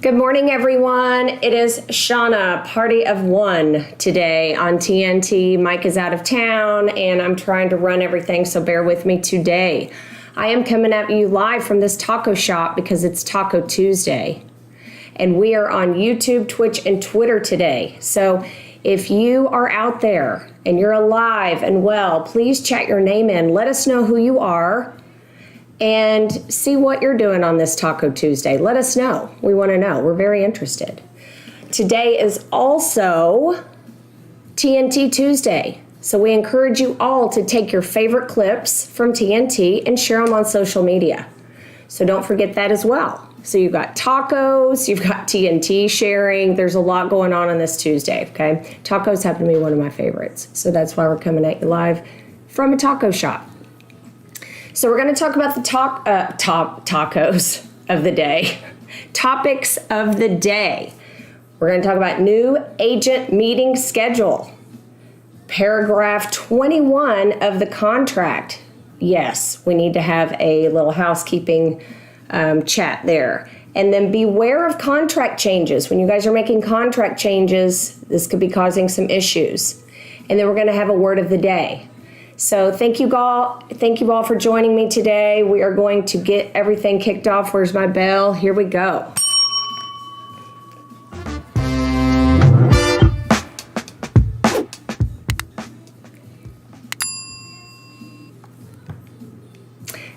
Good morning, everyone. It is Shana, Party of One today on TNT. Mike is out of town, and I'm trying to run everything, so bear with me today. I am coming at you live from this taco shop because it's Taco Tuesday, and we are on YouTube, Twitch, and Twitter today. So if you are out there and you're alive and well, please chat your name in. Let us know who you are and see what you're doing on this Taco Tuesday. Let us know. We want to know. We're very interested. Today is also TNT Tuesday. So we encourage you all to take your favorite clips from TNT and share them on social media. So don't forget that as well. So you've got tacos, you've got TNT sharing. There's a lot going on this Tuesday, okay? Tacos happen to be one of my favorites. So that's why we're coming at you live from a taco shop. So we're going to talk about the tacos of the day, topics of the day. We're going to talk about new agent meeting schedule, paragraph 21 of the contract. Yes, we need to have a little housekeeping chat there. And then beware of contract changes. When you guys are making contract changes, this could be causing some issues. And then we're going to have a word of the day. So thank you all for joining me today. We are going to get everything kicked off. Where's my bell? Here we go.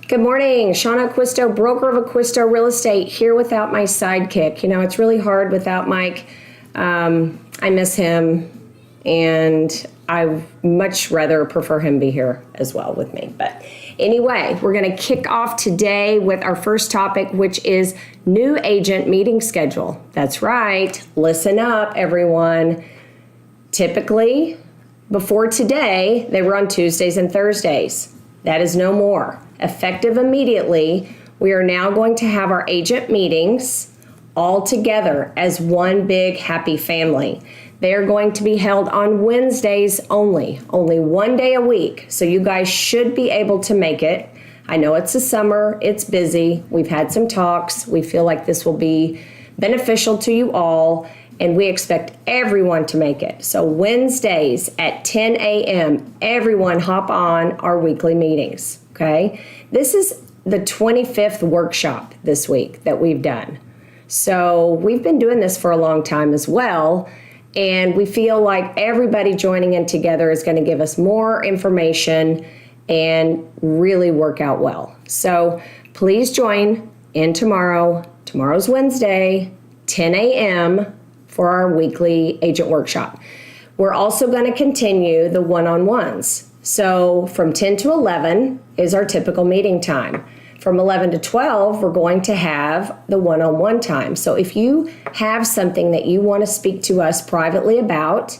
Good morning, Shana Acquisto, broker of Acquisto Real Estate, here without my sidekick. You know, it's really hard without Mike. I miss him, and I much rather prefer him be here as well with me. But anyway, we're going to kick off today with our first topic, which is new agent meeting schedule. That's right. Listen up, everyone. Typically, before today, they were on Tuesdays and Thursdays. That is no more. Effective immediately, we are now going to have our agent meetings all together as one big happy family. They are going to be held on Wednesdays only one day a week. So you guys should be able to make it. I know it's the summer, it's busy. We've had some talks. We feel like this will be beneficial to you all, and we expect everyone to make it. So Wednesdays at 10 a.m., everyone hop on our weekly meetings, okay? This is the 25th workshop this week that we've done. So we've been doing this for a long time as well, and we feel like everybody joining in together is going to give us more information and really work out well. So please join in tomorrow. Tomorrow's Wednesday, 10 a.m. for our weekly agent workshop. We're also going to continue the one-on-ones. So from 10 to 11 is our typical meeting time. From 11 to 12, we're going to have the one-on-one time. So if you have something that you want to speak to us privately about,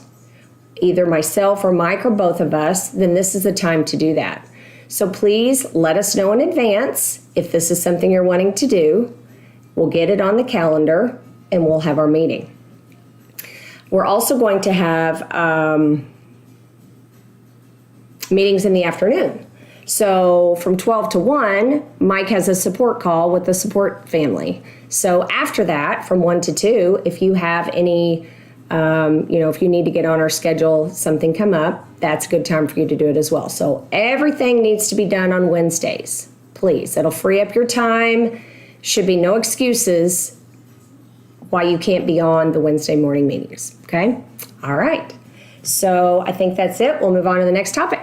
either myself or Mike or both of us, then this is the time to do that. So please let us know in advance if this is something you're wanting to do. We'll get it on the calendar and we'll have our meeting. We're also going to have meetings in the afternoon. So from 12 to 1, Mike has a support call with the support family. So after that, from 1 to 2, if you have any, if you need to get on our schedule, something come up, that's a good time for you to do it as well. So everything needs to be done on Wednesdays, please. It'll free up your time. Should be no excuses why you can't be on the Wednesday morning meetings, okay? All right. So I think that's it. We'll move on to the next topic.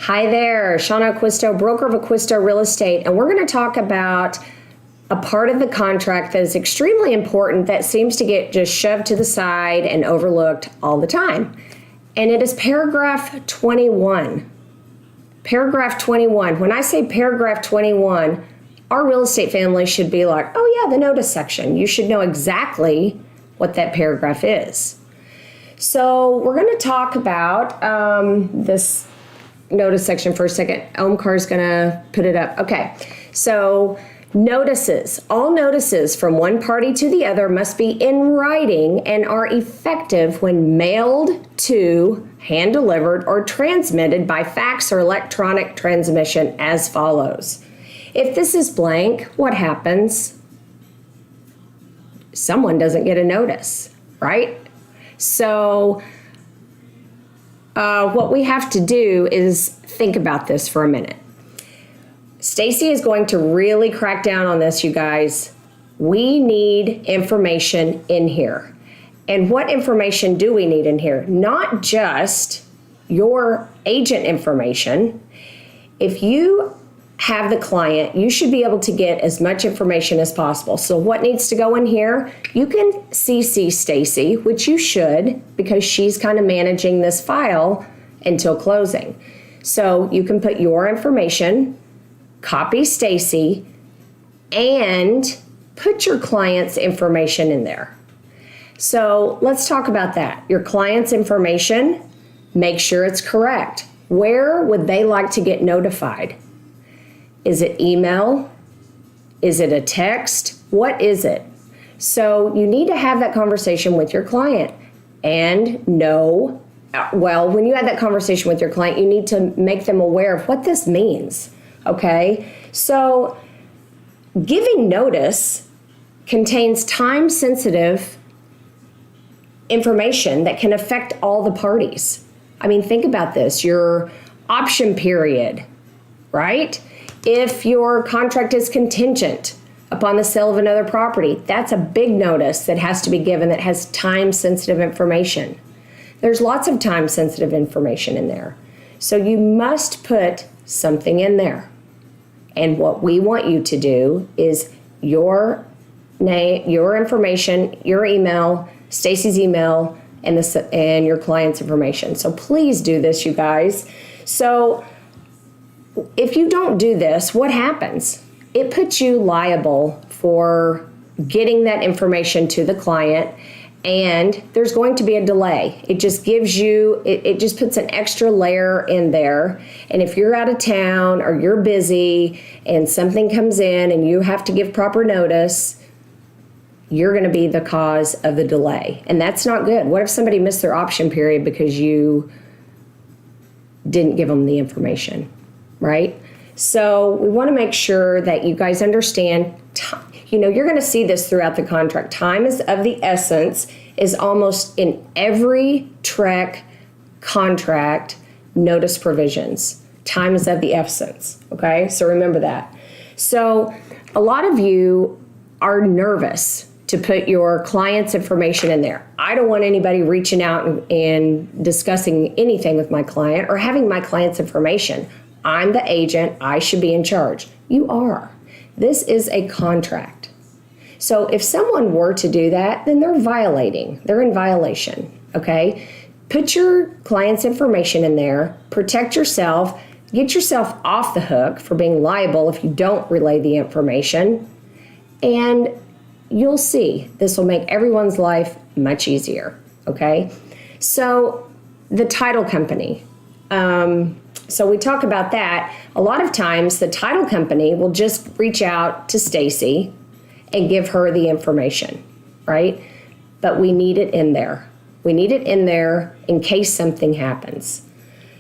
Hi there, Shana Acquisto, broker of Acquisto Real Estate, and we're going to talk about a part of the contract that is extremely important that seems to get just shoved to the side and overlooked all the time. And it is paragraph 21. Paragraph 21. When I say paragraph 21, our real estate family should be like, oh yeah, the notice section. You should know exactly what that paragraph is. So we're going to talk about this notice section for a second. Omkar's going to put it up. Okay. So Notices. All notices from one party to the other must be in writing and are effective when mailed to, hand-delivered, or transmitted by fax or electronic transmission as follows. If this is blank, what happens? Someone doesn't get a notice, right? So what we have to do is think about this for a minute. Stacy is going to really crack down on this, you guys. We need information in here. And what information do we need in here? Not just your agent information. If you have the client, you should be able to get as much information as possible. So what needs to go in here? You can CC Stacy, which you should, because she's kind of managing this file until closing. So you can put your information, copy Stacy, and put your client's information in there. So let's talk about that. Your client's information, make sure it's correct. Where would they like to get notified? Is it email? Is it a text? What is it? So you need to have that conversation with your client and know, well, when you have that conversation with your client, you need to make them aware of what this means. Okay, so giving notice contains time-sensitive information that can affect all the parties. I mean, think about this, your option period, right? If your contract is contingent upon the sale of another property, that's a big notice that has to be given that has time-sensitive information. There's lots of time-sensitive information in there. So you must put something in there. And what we want you to do is your name, your information, your email, Stacy's email, and your client's information. So please do this, you guys. So if you don't do this, what happens? It puts you liable for getting that information to the client, and there's going to be a delay. It just gives you, it just puts an extra layer in there. And if you're out of town or you're busy and something comes in and you have to give proper notice, you're going to be the cause of the delay. And that's not good. What if somebody missed their option period because you didn't give them the information, right? So we want to make sure that you guys understand, you're going to see this throughout the contract. Time is of the essence is almost in every TREC contract notice provisions. Time is of the essence, okay? So remember that. So a lot of you are nervous to put your client's information in there. I don't want anybody reaching out and discussing anything with my client or having my client's information. I'm the agent. I should be in charge. You are. This is a contract. So if someone were to do that, then they're violating. They're in violation, okay? Put your client's information in there. Protect yourself. Get yourself off the hook for being liable if you don't relay the information. And you'll see this will make everyone's life much easier, okay? So the title company. So we talk about that. A lot of times the title company will just reach out to Stacy and give her the information, right? But we need it in there. We need it in there in case something happens.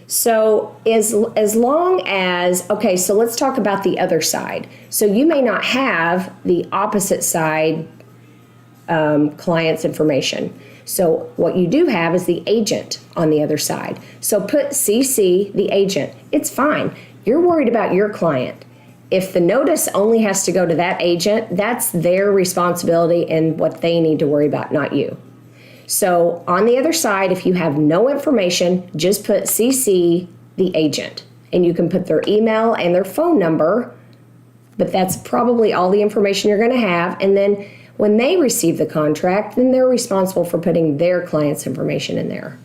So as long as, okay, so let's talk about the other side. So you may not have the opposite side client's information. So what you do have is the agent on the other side. So put CC the agent. It's fine. You're worried about your client. If the notice only has to go to that agent, that's their responsibility and what they need to worry about, not you. So on the other side, if you have no information, just put CC the agent. And you can put their email and their phone number, but that's probably all the information you're going to have. And then when they receive the contract, then they're responsible for putting their client's information in there.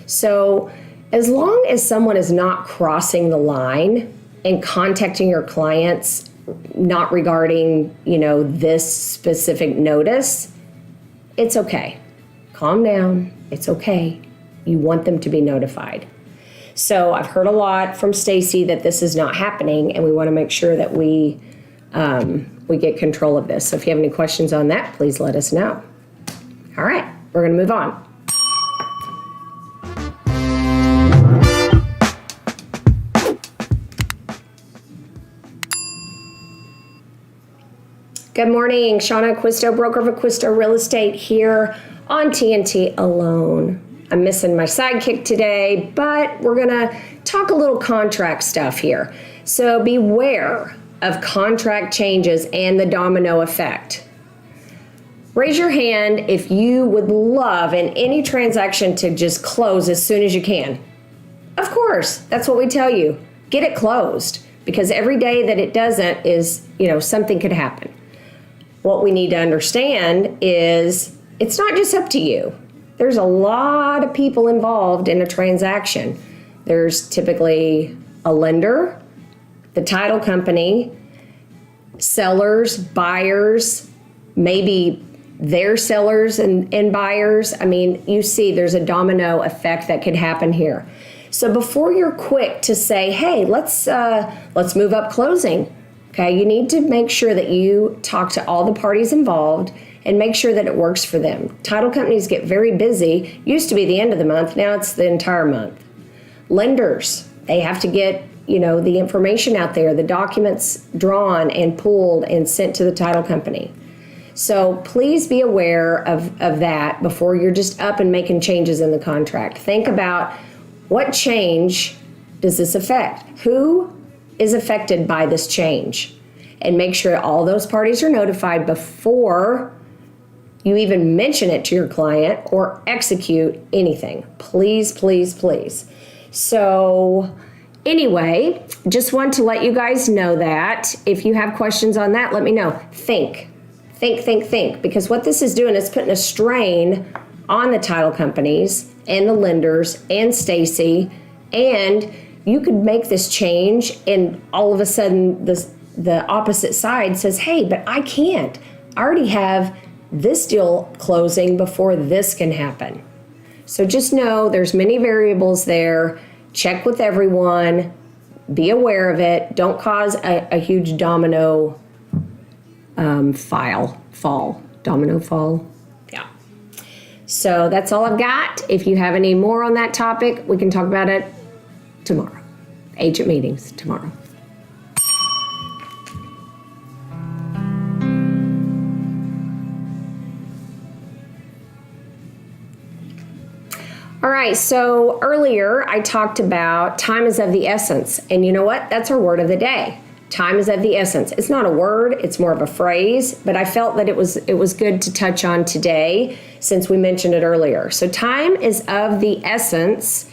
So as long as someone is not crossing the line and contacting your clients not regarding, this specific notice, it's okay. Calm down. It's okay. You want them to be notified. So I've heard a lot from Stacy that this is not happening, and we want to make sure that we we get control of this. So if you have any questions on that, please let us know. All right, we're going to move on. Good morning, Shana Acquisto, broker of Acquisto Real Estate here on TNT alone. I'm missing my sidekick today, but we're gonna talk a little contract stuff here. So beware of contract changes and the domino effect. Raise your hand if you would love in any transaction to just close as soon as you can. Of course, that's what we tell you. Get it closed, because every day that it doesn't is, something could happen. What we need to understand is it's not just up to you. There's a lot of people involved in a transaction. There's typically a lender, the title company, sellers, buyers, maybe their sellers and buyers. I mean, you see there's a domino effect that could happen here. So before you're quick to say, hey, let's move up closing, okay, you need to make sure that you talk to all the parties involved and make sure that it works for them. Title companies get very busy. Used to be the end of the month, now it's the entire month. Lenders, they have to get, the information out there, the documents drawn and pulled and sent to the title company. So please be aware of that before you're just up and making changes in the contract. Think about what change does this affect? Who is affected by this change, and make sure all those parties are notified before you even mention it to your client or execute anything. Please, please, please. So anyway, just want to let you guys know that if you have questions on that, let me know. Think, because what this is doing is putting a strain on the title companies and the lenders and Stacy, and you could make this change and all of a sudden the opposite side says, hey, but I can't. I already have this deal closing before this can happen. So just know there's many variables there. Check with everyone. Be aware of it. Don't cause a huge domino fall. Domino fall. Yeah. So that's all I've got. If you have any more on that topic, we can talk about it tomorrow. Agent meetings tomorrow. All right, so earlier I talked about time is of the essence. And you know what? That's our word of the day. Time is of the essence. It's not a word, it's more of a phrase, but I felt that it was good to touch on today since we mentioned it earlier. So time is of the essence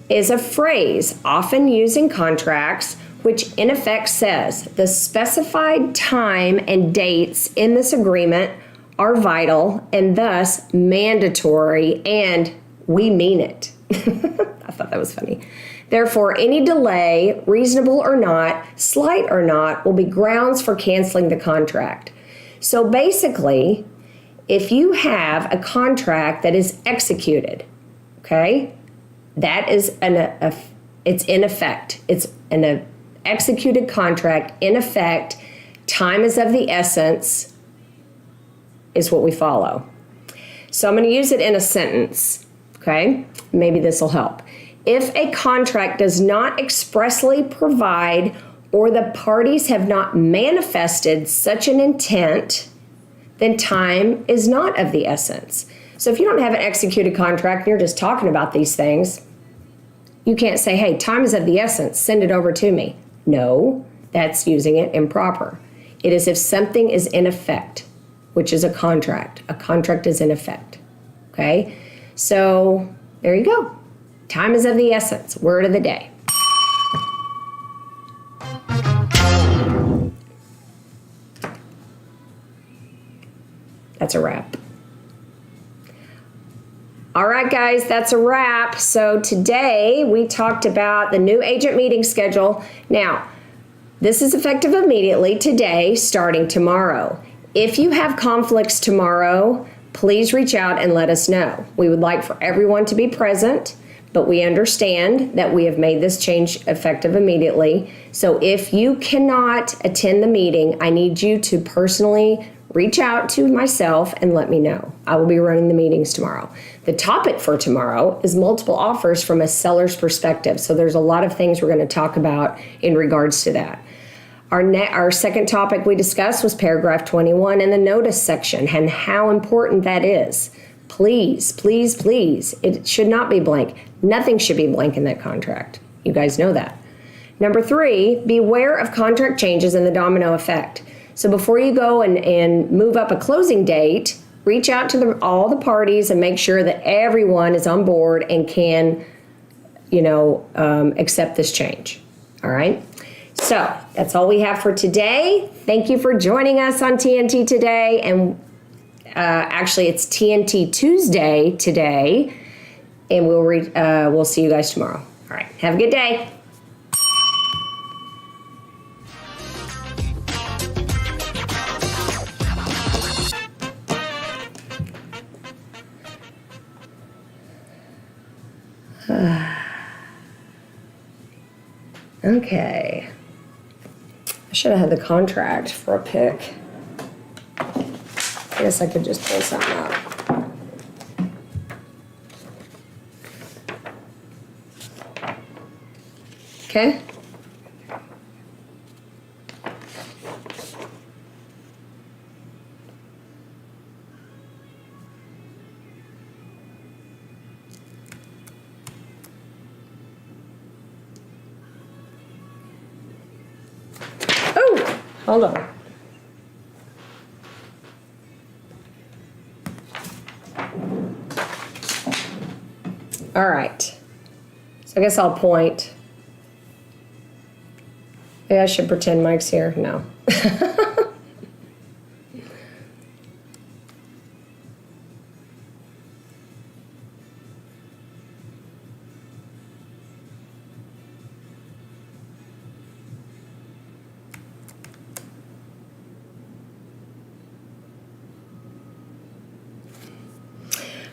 is a phrase often used in contracts, which in effect says the specified time and dates in this agreement are vital and thus mandatory, and we mean it. I thought that was funny. Therefore, any delay, reasonable or not, slight or not, will be grounds for canceling the contract. So basically, if you have a contract that is executed, okay, that is it's in effect. It's an executed contract in effect. Time is of the essence is what we follow. So I'm going to use it in a sentence, okay? Maybe this will help. If a contract does not expressly provide or the parties have not manifested such an intent, then time is not of the essence. So if you don't have an executed contract and you're just talking about these things, you can't say, hey, time is of the essence, send it over to me. No, that's using it improper. It is if something is in effect, which is a contract. A contract is in effect, okay? So there you go. Time is of the essence, word of the day. That's a wrap. All right, guys, that's a wrap. So today we talked about the new agent meeting schedule. Now, this is effective immediately today, starting tomorrow. If you have conflicts tomorrow, please reach out and let us know. We would like for everyone to be present, But we understand that we have made this change effective immediately. So if you cannot attend the meeting, I need you to personally reach out to myself and let me know. I will be running the meetings tomorrow. The topic for tomorrow is multiple offers from a seller's perspective. So there's a lot of things we're going to talk about in regards to that. Our second topic we discussed was paragraph 21 in the notice section and how important that is. Please, please, please, it should not be blank. Nothing should be blank in that contract. You guys know that. Number 3, beware of contract changes and the domino effect. So before you go and move up a closing date, reach out to all the parties and make sure that everyone is on board and can, accept this change. All right? So that's all we have for today. Thank you for joining us on TNT today. And actually, it's TNT Tuesday today. And we'll see you guys tomorrow. All right. Have a good day. Okay. I should have had the contract for a pick. I guess I could just pull something up. Okay. Oh, hold on. All right. So I guess I'll point. Maybe I should pretend Mike's here. No.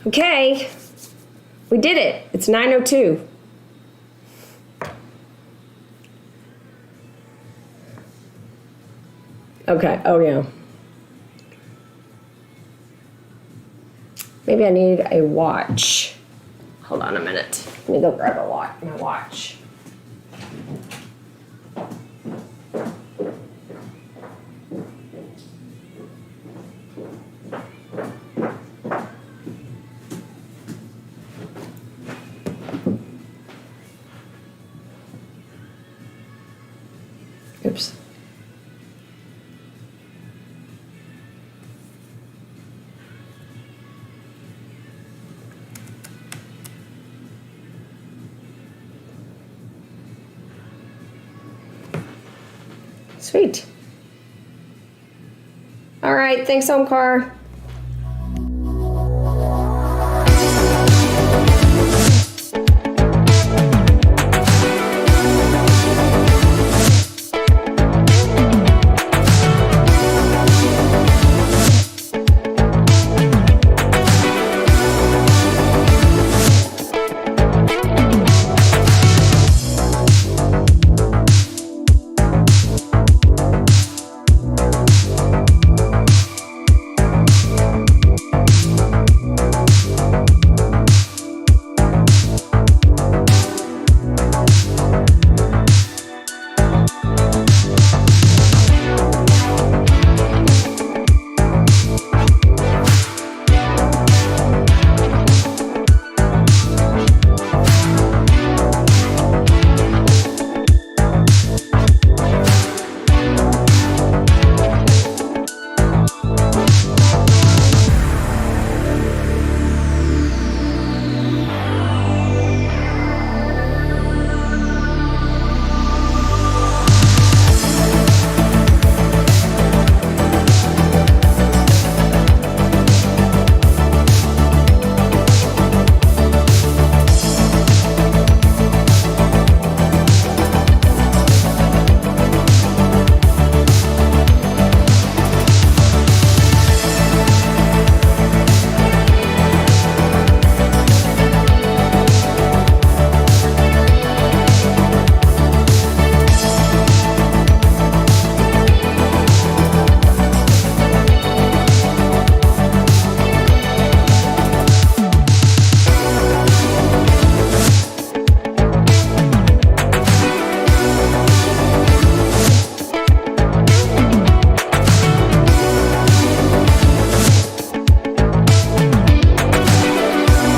Okay. We did it. It's 9:02. Okay. Oh, yeah. Maybe I need a watch. Hold on a minute. Let me go grab my watch. Oops. Sweet. All right, thanks, Omkar.